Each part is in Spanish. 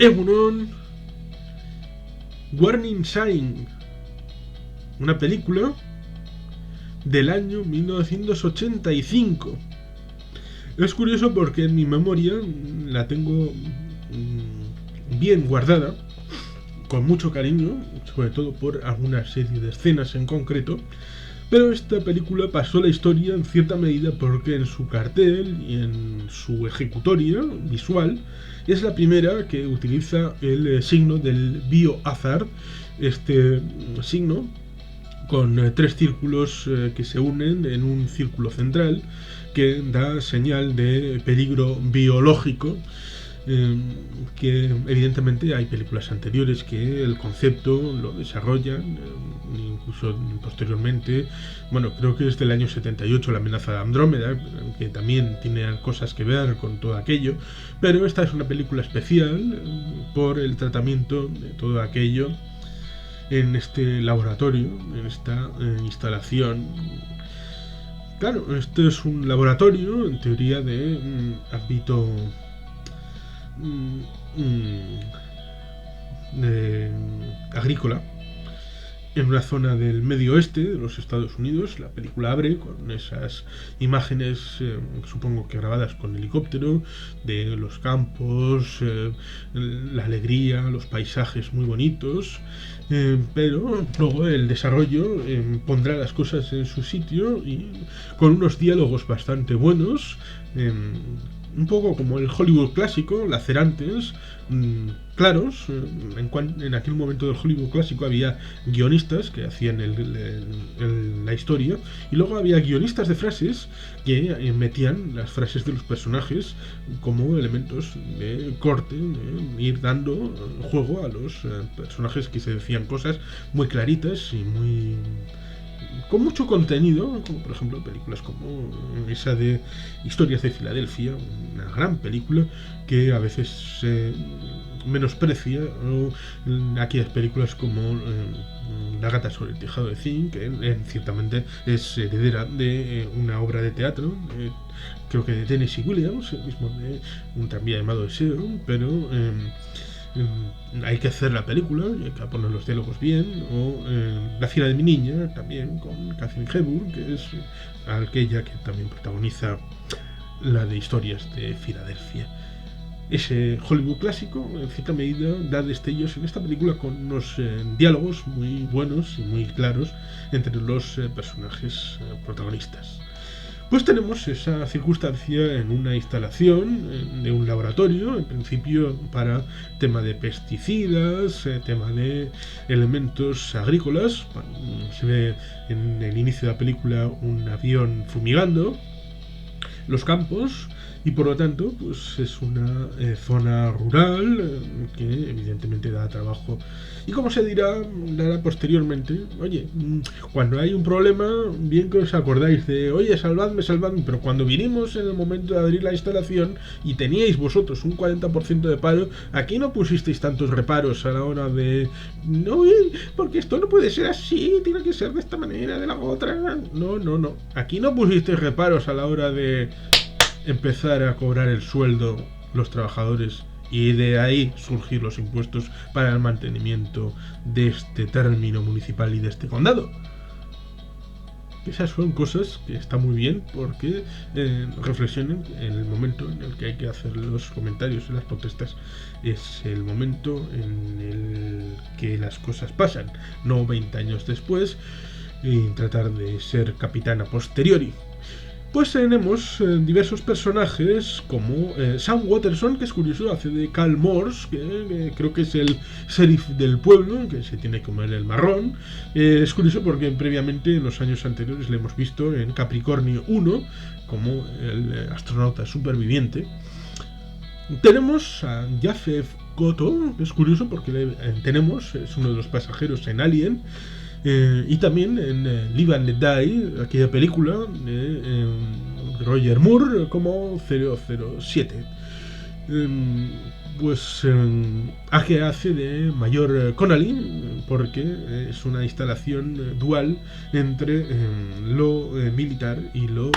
Egunon, Warning Sign, una película del año 1985. Es curioso porque en mi memoria la tengo bien guardada, con mucho cariño, sobre todo por alguna serie de escenas en concreto. Pero esta película pasó a la historia en cierta medida porque en su cartel y en su ejecutoria visual es la primera que utiliza el signo del biohazard, este signo con tres círculos que se unen en un círculo central que da señal de peligro biológico. Que evidentemente hay películas anteriores que el concepto lo desarrollan, incluso posteriormente. Bueno, creo que es del año 78 La amenaza de Andrómeda, que también tiene cosas que ver con todo aquello, pero esta es una película especial por el tratamiento de todo aquello en este laboratorio, en esta instalación. Claro, esto es un laboratorio en teoría de ámbito agrícola en una zona del medio oeste de los Estados Unidos. La película abre con esas imágenes, supongo que grabadas con helicóptero, de los campos, la alegría, los paisajes muy bonitos, pero luego el desarrollo pondrá las cosas en su sitio y con unos diálogos bastante buenos, un poco como el Hollywood clásico, lacerantes, claros. En aquel momento del Hollywood clásico había guionistas que hacían la historia, y luego había guionistas de frases que metían las frases de los personajes como elementos de corte, de ir dando juego a los personajes, que se decían cosas muy claritas y muy con mucho contenido, como por ejemplo películas como esa de Historias de Filadelfia, una gran película que a veces se menosprecia, o aquellas películas como La gata sobre el tejado de zinc, que ciertamente es heredera de una obra de teatro, creo que de Tennessee Williams, el mismo de un tranvía llamado Deseo, pero hay que hacer la película, hay que poner los diálogos bien. O La fiera de mi niña, también con Katharine Hepburn, que es aquella que también protagoniza la de Historias de Filadelfia. Ese Hollywood clásico, en cierta medida, da destellos en esta película con unos diálogos muy buenos y muy claros entre los personajes protagonistas. Pues tenemos esa circunstancia en una instalación de un laboratorio, en principio para tema de pesticidas, tema de elementos agrícolas. Se ve en el inicio de la película un avión fumigando los campos, y por lo tanto pues es una zona rural que evidentemente da trabajo, y como se dará posteriormente. Oye, cuando hay un problema, bien que os acordáis de oye, salvadme, pero cuando vinimos en el momento de abrir la instalación y teníais vosotros un 40% de paro, aquí no pusisteis tantos reparos a la hora de no, porque esto no puede ser así, tiene que ser de esta manera, de la otra. No, aquí no pusisteis reparos a la hora de empezar a cobrar el sueldo los trabajadores, y de ahí surgir los impuestos para el mantenimiento de este término municipal y de este condado. Esas son cosas que están muy bien porque reflexionen en el momento en el que hay que hacer los comentarios y las protestas. Es el momento en el que las cosas pasan, no 20 años después, y tratar de ser capitán a posteriori. Pues tenemos diversos personajes como Sam Waterston, que es curioso, hace de Cal Morse, que creo que es el sheriff del pueblo, que se tiene que comer el marrón. Es curioso porque previamente, en los años anteriores, le hemos visto en Capricornio 1 como el astronauta superviviente. Tenemos a Jafet Koto, que es curioso porque es uno de los pasajeros en Alien. Y también en Live and Let Die, aquella película de Roger Moore como 007. Aquí hace de Mayor Connolly, porque es una instalación dual entre lo militar y lo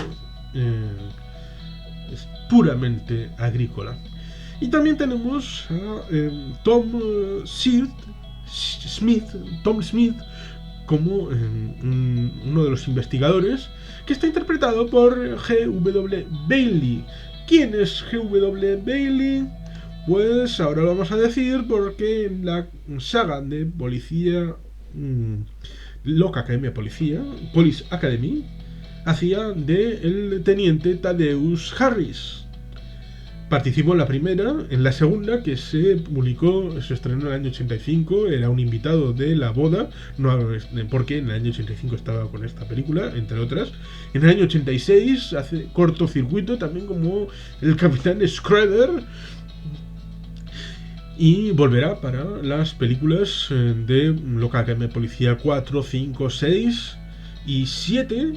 es puramente agrícola. Y también tenemos a Tom Smith como uno de los investigadores, que está interpretado por G.W. Bailey. ¿Quién es G.W. Bailey? Pues ahora lo vamos a decir, porque en la saga de policía, Loca Academia Policía, Police Academy, hacía de el teniente Thaddeus Harris. Participó en la primera, en la segunda, que se publicó, se estrenó en el año 85, era un invitado de la boda, no porque en el año 85 estaba con esta película, entre otras. En el año 86 hace cortocircuito también como el capitán Schroeder, y volverá para las películas de Loca Academia Policía 4, 5, 6 y 7,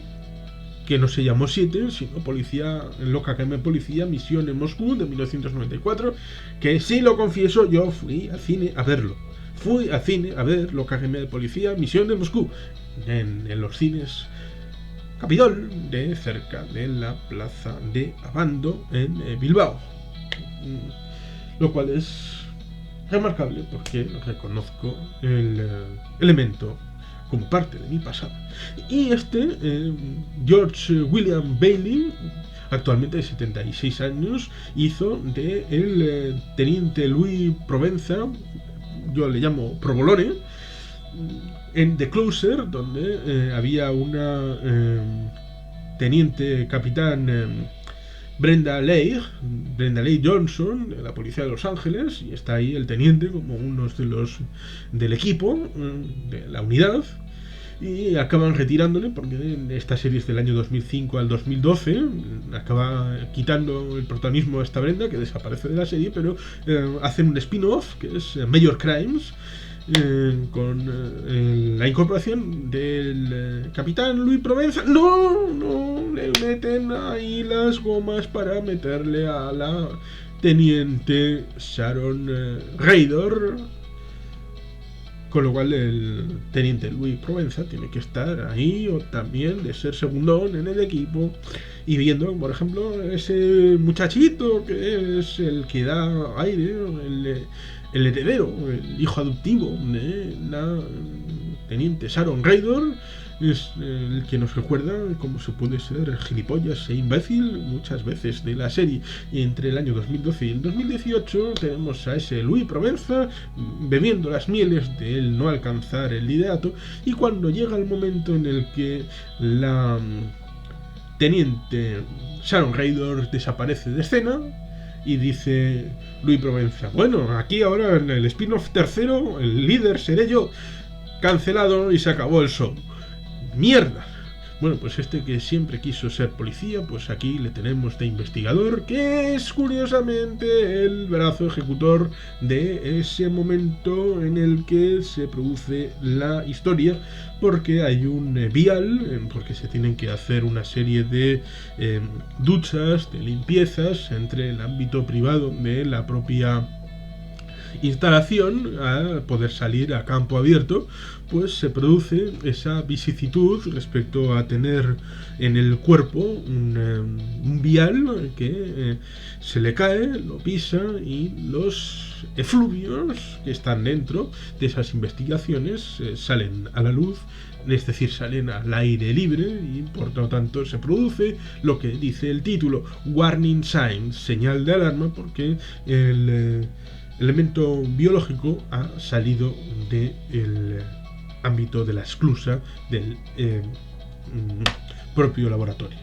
que no se llamó 7, sino Policía Loca Academia Policía Misión en Moscú, de 1994, que sí lo confieso, yo fui al cine a verlo. Fui al cine a ver Loca Academia de Policía Misión de Moscú, en los cines Capitol, de cerca de la plaza de Abando, en Bilbao. Lo cual es remarcable, porque reconozco el elemento como parte de mi pasado. Y George William Bailey, actualmente de 76 años, hizo de el teniente Louis Provenza, yo le llamo Provolone, en The Closer, donde había una teniente capitán Brenda Leigh Johnson, de la policía de Los Ángeles, y está ahí el teniente como uno de los del equipo de la unidad, y acaban retirándole porque esta serie es del año 2005 al 2012, acaba quitando el protagonismo a esta Brenda, que desaparece de la serie, pero hacen un spin-off que es Major Crimes, con la incorporación del capitán Louis Provenza. No le meten ahí las gomas para meterle a la teniente Sharon Raydor, con lo cual el teniente Louis Provenza tiene que estar ahí, o también de ser segundón en el equipo, y viendo, por ejemplo, ese muchachito que es el que da aire, el heredero, el hijo adoptivo de la teniente Sharon Raydor, es el que nos recuerda cómo se puede ser gilipollas e imbécil muchas veces de la serie. Y entre el año 2012 y el 2018 tenemos a ese Louis Provenza bebiendo las mieles de él no alcanzar el liderato, y cuando llega el momento en el que la teniente Sharon Raydor desaparece de escena, y dice Louis Provenza: bueno, aquí ahora en el spin-off tercero el líder seré yo. Cancelado y se acabó el show. ¡Mierda! Bueno, pues que siempre quiso ser policía, pues aquí le tenemos de investigador, que es curiosamente el brazo ejecutor de ese momento en el que se produce la historia, porque hay un vial, porque se tienen que hacer una serie de duchas, de limpiezas entre el ámbito privado de la propia instalación a poder salir a campo abierto, pues se produce esa vicisitud respecto a tener en el cuerpo un vial que se le cae, lo pisa, y los efluvios que están dentro de esas investigaciones salen a la luz, es decir, salen al aire libre, y por lo tanto se produce lo que dice el título, warning sign, señal de alarma, porque el elemento biológico ha salido del ámbito de la esclusa del propio laboratorio.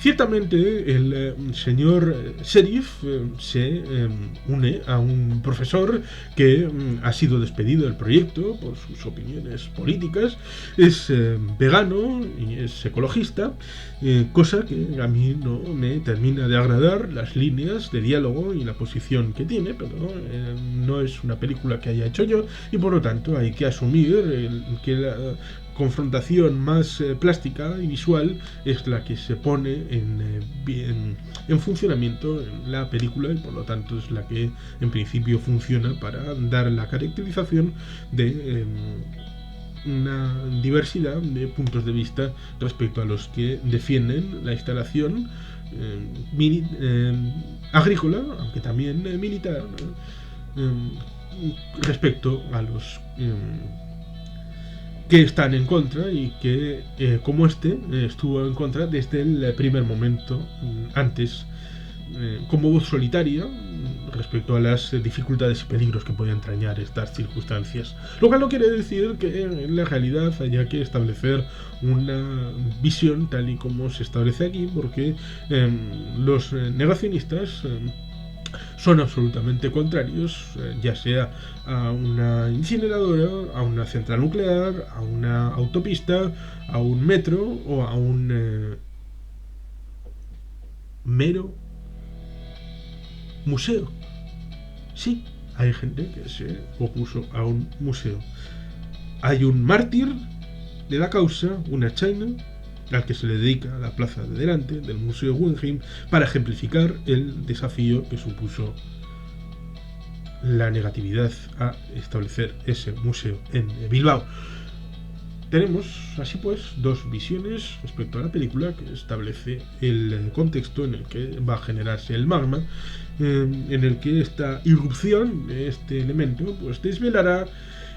Ciertamente el señor Sheriff se une a un profesor que ha sido despedido del proyecto por sus opiniones políticas, es vegano y es ecologista, cosa que a mí no me termina de agradar las líneas de diálogo y la posición que tiene, pero no es una película que haya hecho yo, y por lo tanto hay que asumir que la confrontación más plástica y visual es la que se pone en funcionamiento en la película, y por lo tanto es la que en principio funciona para dar la caracterización de una diversidad de puntos de vista respecto a los que defienden la instalación agrícola, aunque también militar, respecto a los que están en contra y que, como estuvo en contra desde el primer momento, antes, como voz solitaria respecto a las dificultades y peligros que pueden entrañar estas circunstancias. Lo cual no quiere decir que en la realidad haya que establecer una visión tal y como se establece aquí, porque los negacionistas son absolutamente contrarios, ya sea a una incineradora, a una central nuclear, a una autopista, a un metro o a un mero museo. Sí, hay gente que se opuso a un museo. Hay un mártir de la causa, una China, al que se le dedica la plaza de delante del Museo Guggenheim para ejemplificar el desafío que supuso la negatividad a establecer ese museo en Bilbao. Tenemos, así pues, dos visiones respecto a la película que establece el contexto en el que va a generarse el magma, en el que esta irrupción de este elemento pues desvelará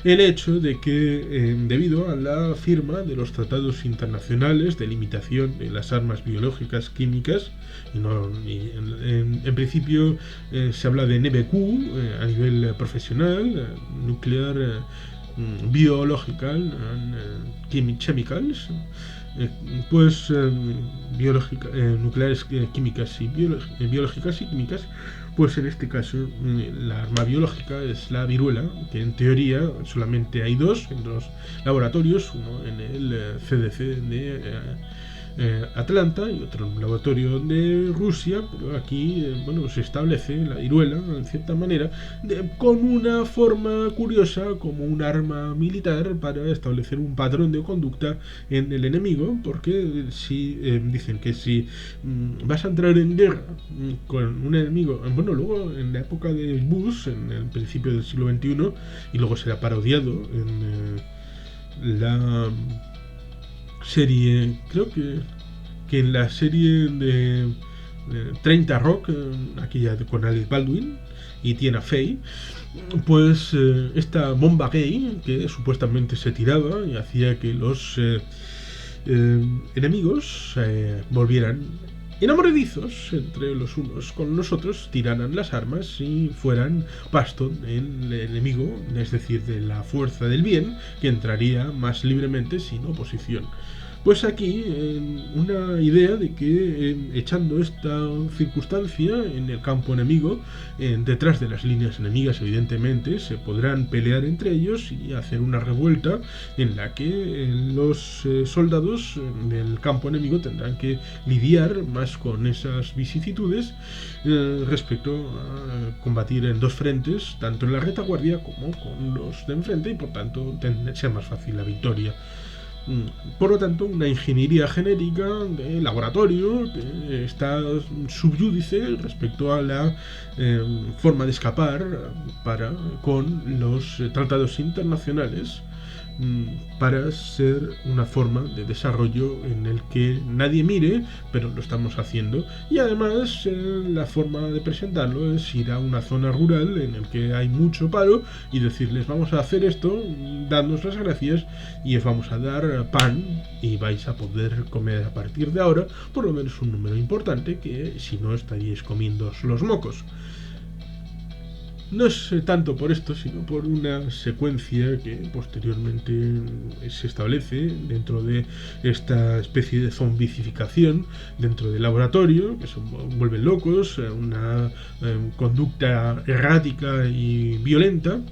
el hecho de que, debido a la firma de los tratados internacionales de limitación de las armas biológicas químicas, en principio se habla de NBQ a nivel profesional, Nuclear Biological and Chemicals, pues nucleares, químicas y biológicas y químicas. Pues en este caso la arma biológica es la viruela, que en teoría solamente hay dos en los laboratorios, uno en el CDC de Atlanta y otro en un laboratorio de Rusia, pero aquí se establece la viruela en cierta manera con una forma curiosa como un arma militar para establecer un patrón de conducta en el enemigo, porque si dicen que si vas a entrar en guerra con un enemigo, luego en la época de Bush, en el principio del siglo XXI, y luego será parodiado en la serie, creo que en la serie de 30 Rock, aquella con Alec Baldwin y Tina Fey, pues esta bomba gay que supuestamente se tiraba y hacía que los enemigos volvieran enamoradizos entre los unos con los otros, tiraran las armas y fueran pasto del enemigo, es decir, de la fuerza del bien, que entraría más libremente sin oposición. Pues aquí una idea de que echando esta circunstancia en el campo enemigo, detrás de las líneas enemigas evidentemente, se podrán pelear entre ellos y hacer una revuelta en la que los soldados del campo enemigo tendrán que lidiar más con esas vicisitudes respecto a combatir en dos frentes, tanto en la retaguardia como con los de enfrente, y por tanto sea más fácil la victoria. Por lo tanto, una ingeniería genética de laboratorio que está subyúdice respecto a la forma de escapar con los tratados internacionales, para ser una forma de desarrollo en el que nadie mire, pero lo estamos haciendo. Y además la forma de presentarlo es ir a una zona rural en el que hay mucho paro y decirles: vamos a hacer esto, dadnos las gracias y os vamos a dar pan y vais a poder comer a partir de ahora por lo menos un número importante, que si no estaríais comiéndoos los mocos. No es tanto por esto, sino por una secuencia que posteriormente se establece dentro de esta especie de zombificación dentro del laboratorio, que se vuelven locos, una conducta errática y violenta,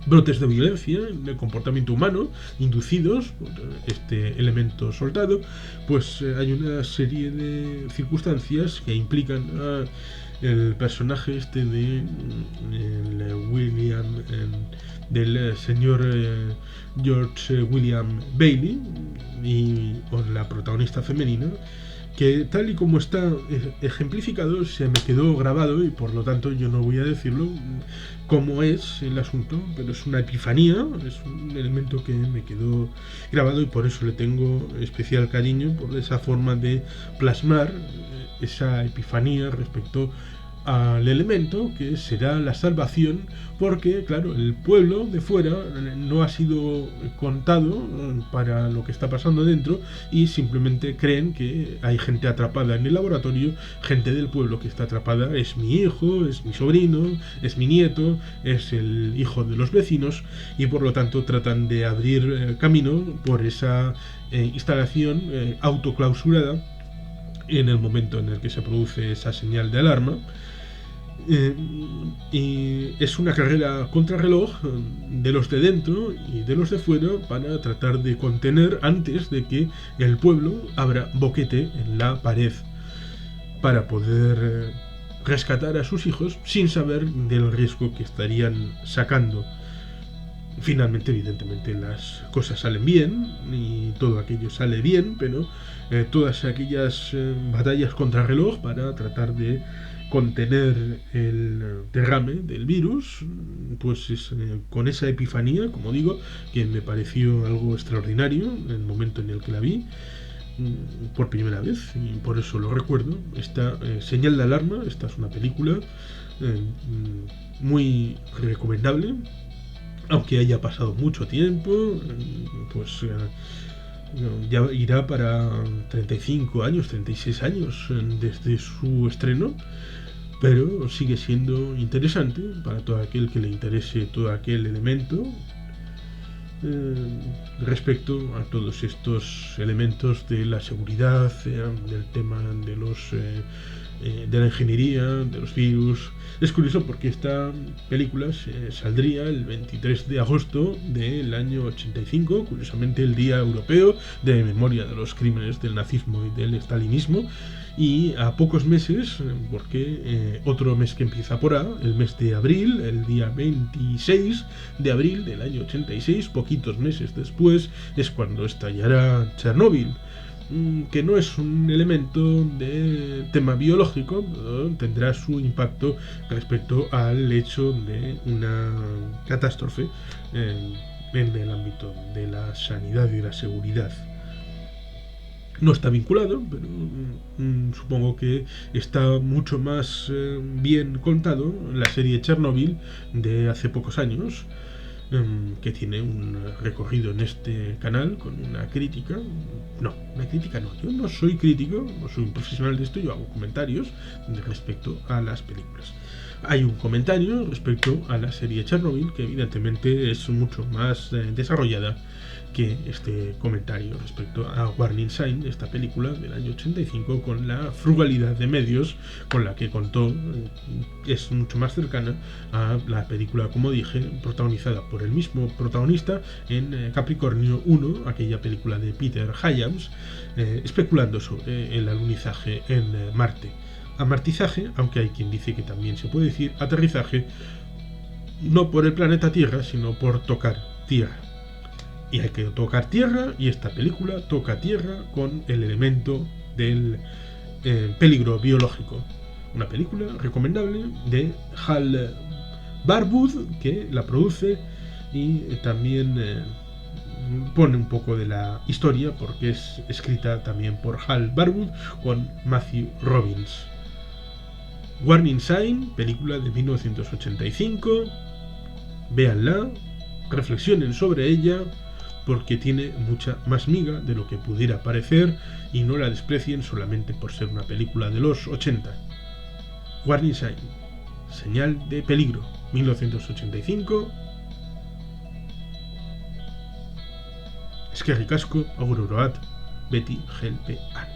brotes de violencia en el comportamiento humano inducidos por este elemento soltado. Pues hay una serie de circunstancias que implican a el personaje de William, del señor George William Bailey, y con la protagonista femenina, que tal y como está ejemplificado se me quedó grabado, y por lo tanto yo no voy a decirlo cómo es el asunto, pero es una epifanía, es un elemento que me quedó grabado y por eso le tengo especial cariño, por esa forma de plasmar esa epifanía respecto al elemento que será la salvación, porque claro, el pueblo de fuera no ha sido contado para lo que está pasando dentro, y simplemente creen que hay gente atrapada en el laboratorio, gente del pueblo que está atrapada, es mi hijo, es mi sobrino, es mi nieto, es el hijo de los vecinos, y por lo tanto tratan de abrir camino por esa instalación autoclausurada en el momento en el que se produce esa señal de alarma. Y es una carrera contrarreloj de los de dentro y de los de fuera para tratar de contener antes de que el pueblo abra boquete en la pared para poder rescatar a sus hijos sin saber del riesgo que estarían sacando. Finalmente, evidentemente, las cosas salen bien y todo aquello sale bien, pero todas aquellas batallas contrarreloj para tratar de contener el derrame del virus, pues es con esa epifanía, como digo, que me pareció algo extraordinario en el momento en el que la vi por primera vez, y por eso lo recuerdo. Esta Señal de Alarma, esta es una película muy recomendable, aunque haya pasado mucho tiempo, pues ya irá para 35 años, 36 años desde su estreno, pero sigue siendo interesante para todo aquel que le interese todo aquel elemento respecto a todos estos elementos de la seguridad, del tema de los de la ingeniería, de los virus. Es curioso porque esta película saldría el 23 de agosto del año 85, curiosamente el Día Europeo de Memoria de los Crímenes del Nazismo y del Stalinismo, y a pocos meses, porque otro mes que empieza por A, el mes de abril, el día 26 de abril del año 86, poquitos meses después, es cuando estallará Chernóbil, que no es un elemento de tema biológico, tendrá su impacto respecto al hecho de una catástrofe en el ámbito de la sanidad y la seguridad. No está vinculado, pero supongo que está mucho más bien contado en la serie Chernobyl de hace pocos años, que tiene un recorrido en este canal con una crítica. No, una crítica no, yo no soy crítico, no soy un profesional de esto, yo hago comentarios respecto a las películas. Hay un comentario respecto a la serie Chernobyl que evidentemente es mucho más desarrollada que este comentario respecto a Warning Sign, esta película del año 85, con la frugalidad de medios con la que contó. Es mucho más cercana a la película, como dije, protagonizada por el mismo protagonista en Capricornio 1, aquella película de Peter Hyams, especulando sobre el alunizaje en Marte. Amartizaje, aunque hay quien dice que también se puede decir aterrizaje, no por el planeta Tierra, sino por tocar tierra. Y hay que tocar tierra, y esta película toca tierra con el elemento del peligro biológico. Una película recomendable de Hal Barwood, que la produce y también pone un poco de la historia, porque es escrita también por Hal Barwood con Matthew Robbins. Warning Sign, película de 1985. Véanla, reflexionen sobre ella, porque tiene mucha más miga de lo que pudiera parecer, y no la desprecien solamente por ser una película de los 80. Warning Sign, Señal de Peligro, 1985. Eskerrik asko, agur oroat, beti gelpean.